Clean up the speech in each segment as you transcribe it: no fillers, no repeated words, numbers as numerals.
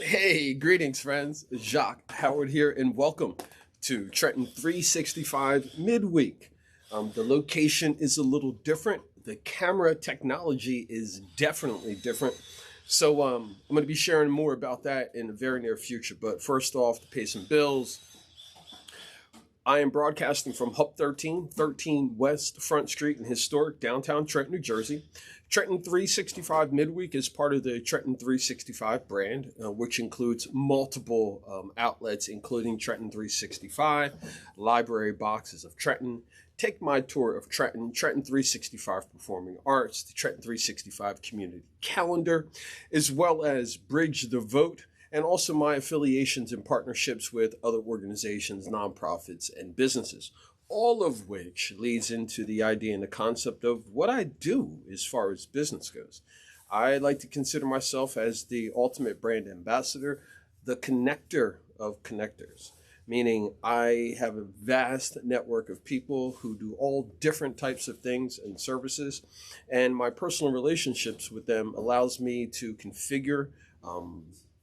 Hey, greetings, friends. Jacques Howard here, and welcome to Trenton 365 midweek. The location is a little different. The camera technology is definitely different. So I'm going to be sharing more about that in the very near future. But first off, to pay some bills, I am broadcasting from Hub 13 West Front Street in historic downtown Trenton, New Jersey. Trenton 365 Midweek is part of the Trenton 365 brand, which includes multiple outlets, including Trenton 365, Library Boxes of Trenton, Take My Tour of Trenton, Trenton 365 Performing Arts, the Trenton 365 Community Calendar, as well as Bridge the Vote, and also my affiliations and partnerships with other organizations, nonprofits, and businesses, all of which leads into the idea and the concept of what I do as far as business goes. I like to consider myself as the ultimate brand ambassador, the connector of connectors, meaning I have a vast network of people who do all different types of things and services, and my personal relationships with them allows me to configure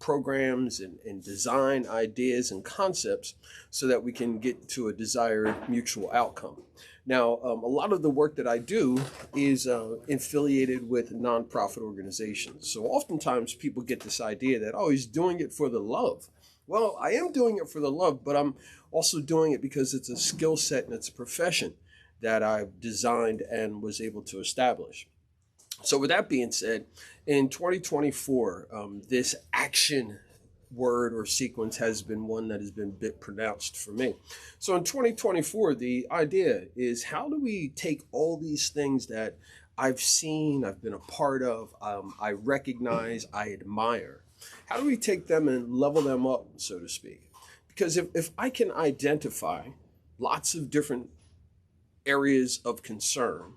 programs and design ideas and concepts so that we can get to a desired mutual outcome. Now, a lot of the work that I do is affiliated with nonprofit organizations. So oftentimes people get this idea that, oh, he's doing it for the love. Well, I am doing it for the love, but I'm also doing it because it's a skill set and it's a profession that I've designed and was able to establish. So with that being said, in 2024, this action word or sequence has been one that has been a bit pronounced for me. So in 2024, the idea is, how do we take all these things that I've seen, I've been a part of, I recognize, I admire, how do we take them and level them up, so to speak? Because if I can identify lots of different areas of concern,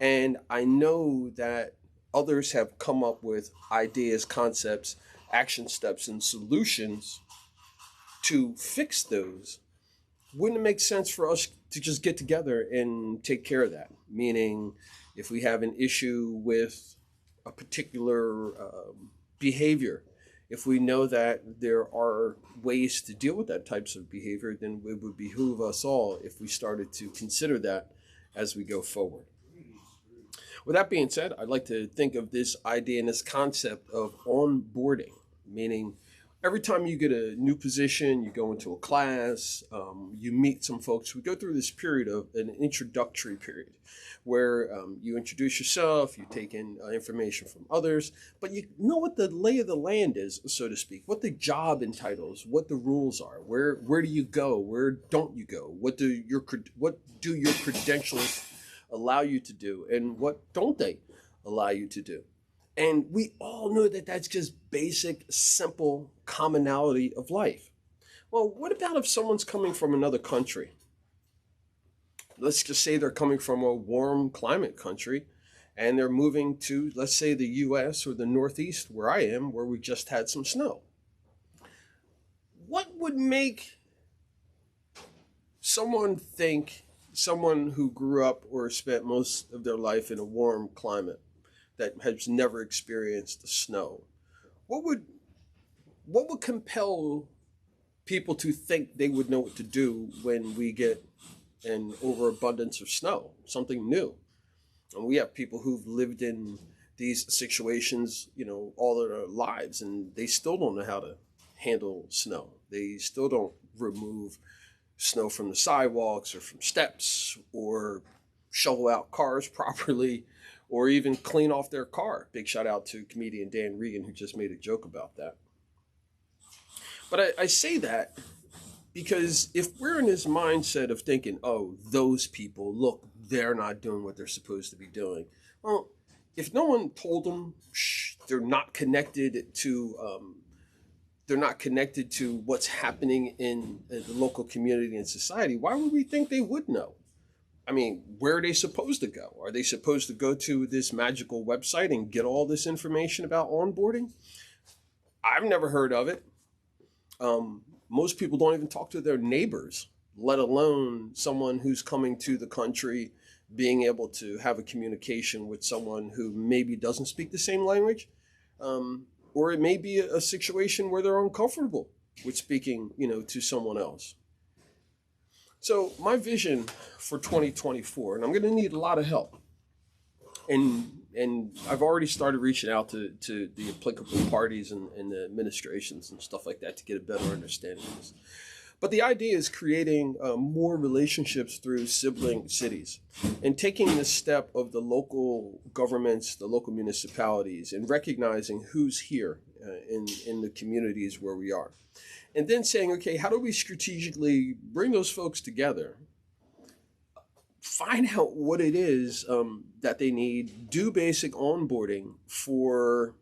and I know that others have come up with ideas, concepts, action steps, and solutions to fix those, wouldn't it make sense for us to just get together and take care of that? Meaning, if we have an issue with a particular behavior, if we know that there are ways to deal with that types of behavior, then it would behoove us all if we started to consider that as we go forward. With that being said, I'd like to think of this idea and this concept of onboarding, meaning every time you get a new position, you go into a class, you meet some folks, we go through this period of an introductory period where you introduce yourself, you take in information from others, but you know what the lay of the land is, so to speak, what the job entitles, what the rules are, where do you go, where don't you go, what do your credentials allow you to do, and what don't they allow you to do? And we all know that that's just basic, simple commonality of life. Well, what about if someone's coming from another country? Let's just say they're coming from a warm climate country and they're moving to, let's say, the US or the Northeast, where I am, where we just had some snow. What would make someone who grew up or spent most of their life in a warm climate that has never experienced the snow, what would compel people to think they would know what to do when we get an overabundance of snow, something new? And we have people who've lived in these situations, all their lives, and they still don't know how to handle snow. They still don't remove snow from the sidewalks or from steps, or shovel out cars properly, or even clean off their car. Big shout out to comedian Dan Regan, who just made a joke about that. But I say that because if we're in this mindset of thinking, oh, those people, look, they're not doing what they're supposed to be doing. Well, if no one told them they're not connected to what's happening in the local community and society, why would we think they would know? I mean, where are they supposed to go? Are they supposed to go to this magical website and get all this information about onboarding? I've never heard of it. Most people don't even talk to their neighbors, let alone someone who's coming to the country, being able to have a communication with someone who maybe doesn't speak the same language. or it may be a situation where they're uncomfortable with speaking, to someone else. So my vision for 2024, and I'm going to need a lot of help. And I've already started reaching out to the applicable parties and the administrations and stuff like that to get a better understanding of this. But the idea is creating more relationships through sibling cities and taking the step of the local governments, the local municipalities, and recognizing who's here in the communities where we are. And then saying, okay, how do we strategically bring those folks together? Find out what it is that they need, do basic onboarding for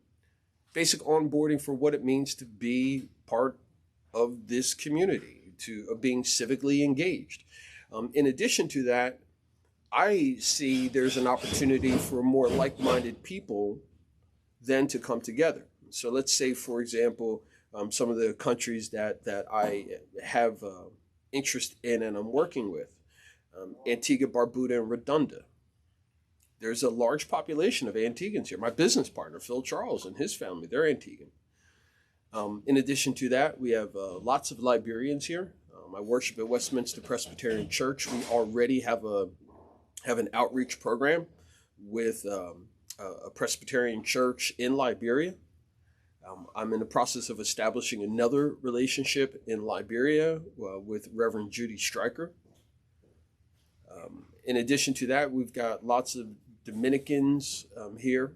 what it means to be part of this community, of being civically engaged. In addition to that, I see there's an opportunity for more like-minded people then to come together. So let's say, for example, some of the countries that I have interest in and I'm working with, Antigua, Barbuda, and Redonda. There's a large population of Antiguans here. My business partner, Phil Charles, and his family, they're Antiguan. In addition to that, we have lots of Liberians here. I worship at Westminster Presbyterian Church. We already have an outreach program with a Presbyterian church in Liberia. I'm in the process of establishing another relationship in Liberia with Reverend Judy Stryker. In addition to that, we've got lots of Dominicans here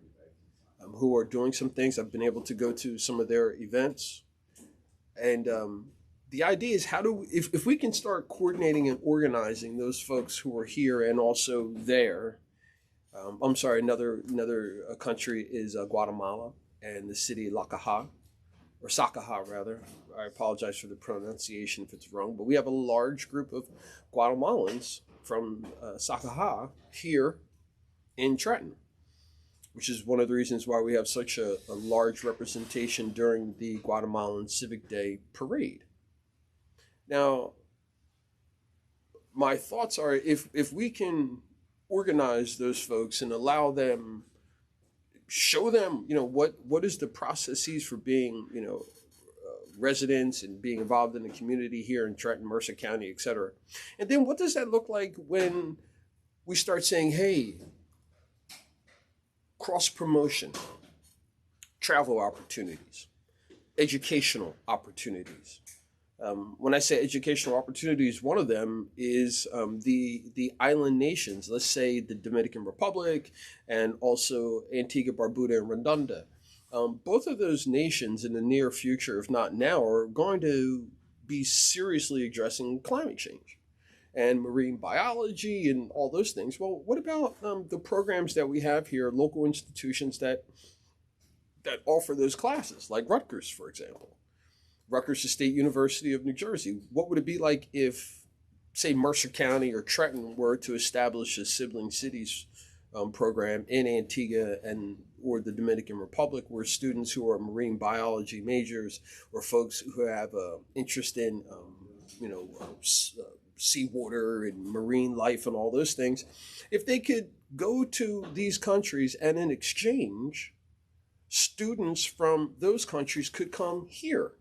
who are doing some things. I've been able to go to some of their events. And the idea is if we can start coordinating and organizing those folks who are here and also there. Another country is Guatemala and the city of Lacaja, or Sacaja rather. I apologize for the pronunciation if it's wrong, but we have a large group of Guatemalans from Sacaja here in Trenton, which is one of the reasons why we have such a large representation during the Guatemalan Civic Day parade. Now, my thoughts are if we can organize those folks and allow them, show them, what is the processes for being, residents and being involved in the community here in Trenton, Mercer County, etc. And then what does that look like when we start saying, hey, cross-promotion, travel opportunities, educational opportunities. When I say educational opportunities, one of them is the island nations, let's say the Dominican Republic and also Antigua, Barbuda, and Redonda. Both of those nations in the near future, if not now, are going to be seriously addressing climate change and marine biology and all those things. Well, what about the programs that we have here, local institutions that offer those classes, like Rutgers, for example? Rutgers, the State University of New Jersey. What would it be like if, say, Mercer County or Trenton were to establish a sibling cities program in Antigua or the Dominican Republic, where students who are marine biology majors or folks who have interest in, seawater and marine life and all those things, if they could go to these countries and in exchange, students from those countries could come here.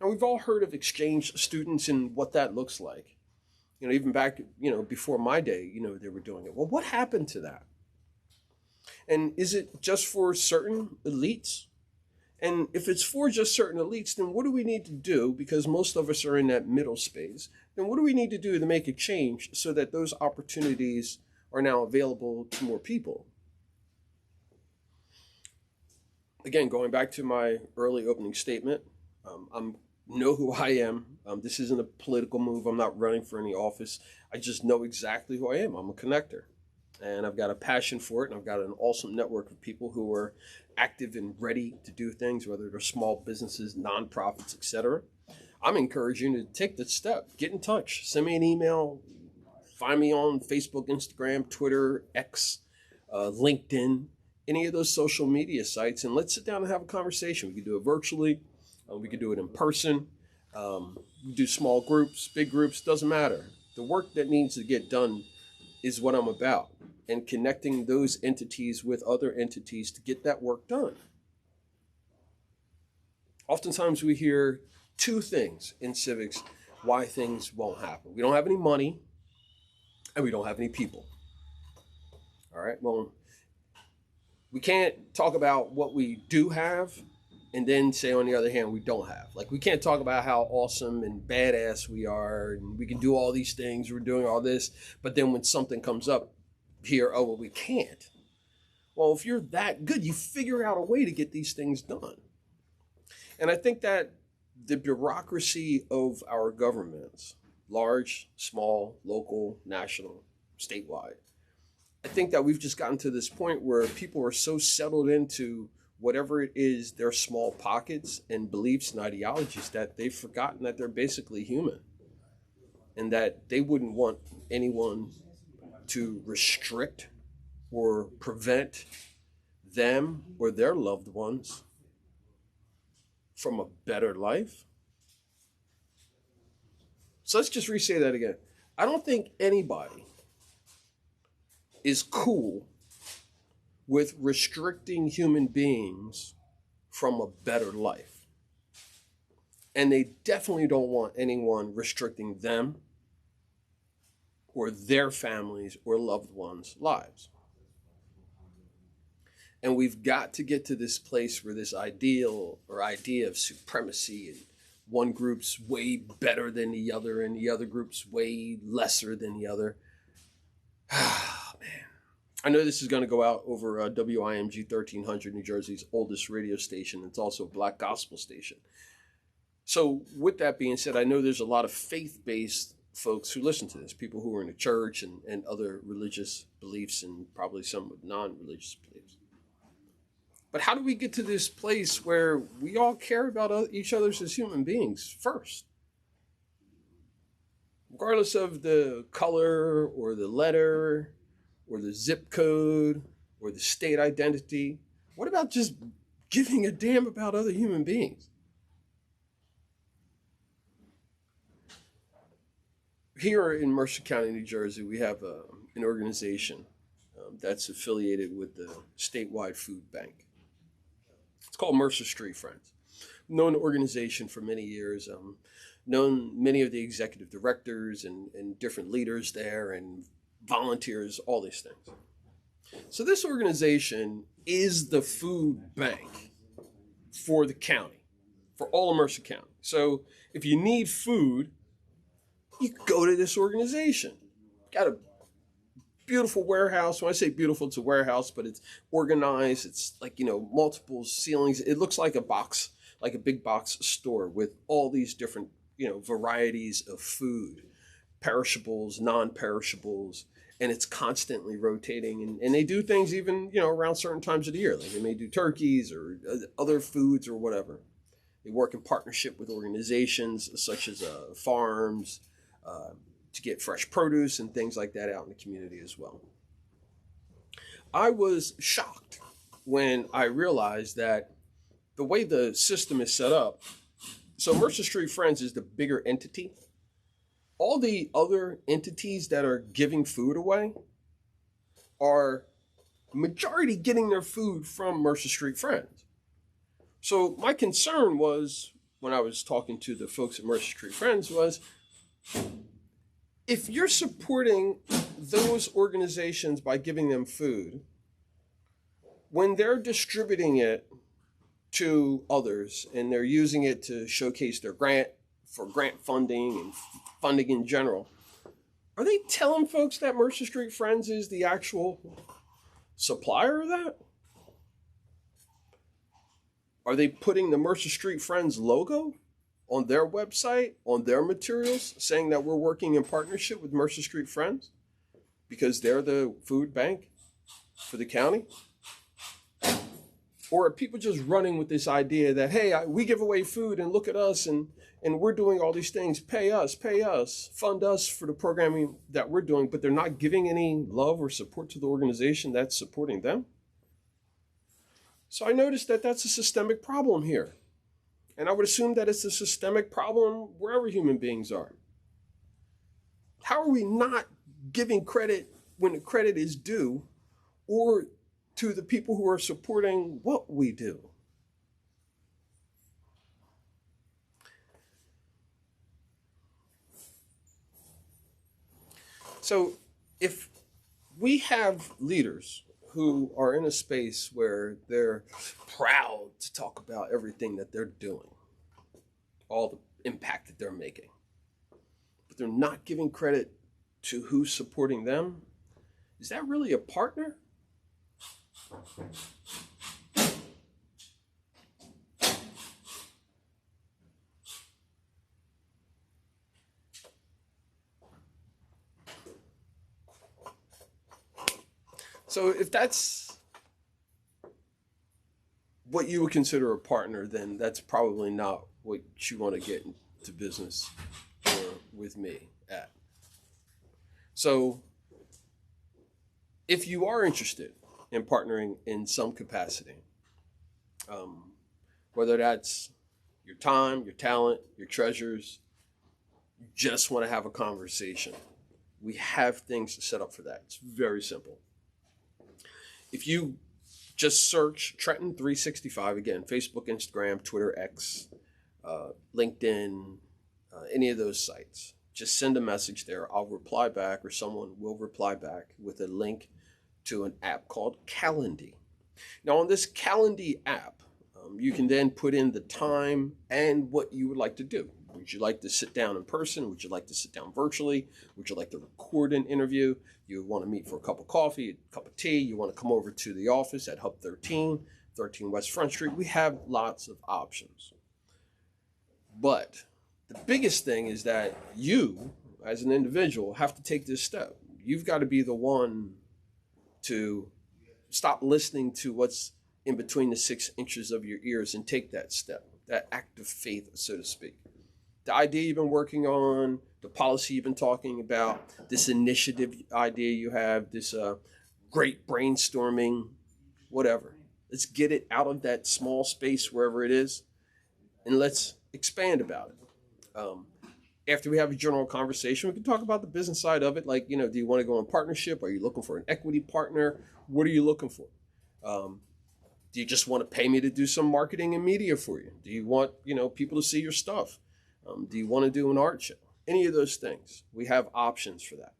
Now, we've all heard of exchange students and what that looks like. Even back, before my day, they were doing it. Well, what happened to that? And is it just for certain elites? And if it's for just certain elites, then what do we need to do? Because most of us are in that middle space. Then what do we need to do to make a change so that those opportunities are now available to more people? Again, going back to my early opening statement, I'm know who I am. This isn't a political move. I'm not running for any office. I just know exactly who I am. I'm a connector. And I've got a passion for it. And I've got an awesome network of people who are active and ready to do things, whether they're small businesses, nonprofits, etc. I'm encouraging you to take the step. Get in touch. Send me an email. Find me on Facebook, Instagram, Twitter, X, LinkedIn, any of those social media sites. And let's sit down and have a conversation. We can do it virtually. We could do it in person. We do small groups, big groups, doesn't matter. The work that needs to get done is what I'm about, and connecting those entities with other entities to get that work done. Oftentimes we hear two things in civics why things won't happen. We don't have any money and we don't have any people. All right. Well, we can't talk about what we do have and then say on the other hand we don't have. Like we can't talk about how awesome and badass we are and we can do all these things, we're doing all this, but then when something comes up here, oh well, we can't. Well, if you're that good, you figure out a way to get these things done. And I think that the bureaucracy of our governments, large, small, local, national, statewide, I think that we've just gotten to this point where people are so settled into whatever it is, their small pockets and beliefs and ideologies, that they've forgotten that they're basically human and that they wouldn't want anyone to restrict or prevent them or their loved ones from a better life. So let's just re-say that again. I don't think anybody is cool with restricting human beings from a better life. And they definitely don't want anyone restricting them or their families or loved ones' lives. And we've got to get to this place where this ideal or idea of supremacy and one group's way better than the other and the other group's way lesser than the other. Man. I know this is going to go out over WIMG 1300, New Jersey's oldest radio station. It's also a Black gospel station. So with that being said, I know there's a lot of faith-based folks who listen to this, people who are in the church and other religious beliefs and probably some with non-religious beliefs. But how do we get to this place where we all care about each other as human beings first? Regardless of the color or the letter or the zip code or the state identity, what about just giving a damn about other human beings? Here in Mercer County, New Jersey, we have an organization that's affiliated with the statewide food bank. It's called Mercer Street Friends. Known the organization for many years, known many of the executive directors and different leaders there and volunteers, all these things. So this organization is the food bank for the county, for all of Mercer County. So if you need food, you go to this organization. Got a beautiful warehouse. When I say beautiful, it's a warehouse, but it's organized. It's like, multiple ceilings. It looks like a box, like a big box store with all these different, varieties of food, perishables, non-perishables, and it's constantly rotating. And they do things even, around certain times of the year. Like they may do turkeys or other foods or whatever. They work in partnership with organizations such as farms, to get fresh produce and things like that out in the community as well. I was shocked when I realized that the way the system is set up, so Mercer Street Friends is the bigger entity. All the other entities that are giving food away are majority getting their food from Mercer Street Friends. So my concern was, when I was talking to the folks at Mercer Street Friends, was if you're supporting those organizations by giving them food, when they're distributing it to others and they're using it to showcase their grant for grant funding and funding in general, are they telling folks that Mercer Street Friends is the actual supplier of that? Are they putting the Mercer Street Friends logo on their website, on their materials, saying that we're working in partnership with Mercer Street Friends because they're the food bank for the county? Or are people just running with this idea that, hey, we give away food and look at us and we're doing all these things, pay us, fund us for the programming that we're doing, but they're not giving any love or support to the organization that's supporting them? So I noticed that that's a systemic problem here. And I would assume that it's a systemic problem wherever human beings are. How are we not giving credit when the credit is due, or to the people who are supporting what we do? So if we have leaders who are in a space where they're proud to talk about everything that they're doing, all the impact that they're making, but they're not giving credit to who's supporting them, is that really a partner? So if that's what you would consider a partner, then that's probably not what you want to get into business or with me at. So if you are interested in partnering in some capacity, whether that's your time, your talent, your treasures, you just want to have a conversation, we have things to set up for that. It's very simple. If you just search Trenton 365, again, Facebook, Instagram, Twitter, X, LinkedIn, any of those sites, just send a message there. I'll reply back, or someone will reply back with a link to an app called Calendly. Now, on this Calendly app, you can then put in the time and what you would like to do. Would you like to sit down in person? Would you like to sit down virtually? Would you like to record an interview? You want to meet for a cup of coffee, a cup of tea. You want to come over to the office at Hub 13 West Front Street. We have lots of options. But the biggest thing is that you, as an individual, have to take this step. You've got to be the one to stop listening to what's in between the 6 inches of your ears and take that step, that act of faith, so to speak. The idea you've been working on, the policy you've been talking about, this initiative idea you have, this great brainstorming, whatever. Let's get it out of that small space, wherever it is, and let's expand about it. After we have a general conversation, we can talk about the business side of it. Like, do you want to go in partnership? Are you looking for an equity partner? What are you looking for? Do you just want to pay me to do some marketing and media for you? Do you want, people to see your stuff? Do you want to do an art show? Any of those things. We have options for that.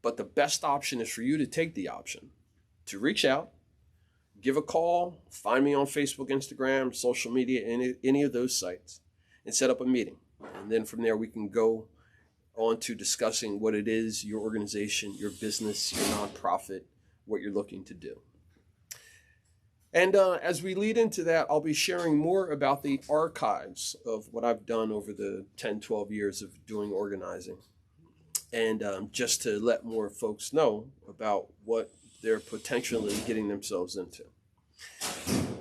But the best option is for you to take the option to reach out, give a call, find me on Facebook, Instagram, social media, any of those sites, and set up a meeting. And then from there, we can go on to discussing what it is, your organization, your business, your nonprofit, what you're looking to do. And as we lead into that, I'll be sharing more about the archives of what I've done over the 10, 12 years of doing organizing. And just to let more folks know about what they're potentially getting themselves into.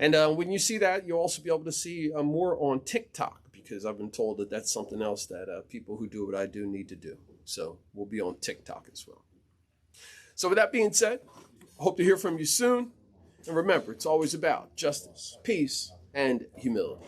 And when you see that, you'll also be able to see more on TikTok, because I've been told that that's something else that people who do what I do need to do. So we'll be on TikTok as well. So with that being said, hope to hear from you soon. And remember, it's always about justice, peace, and humility.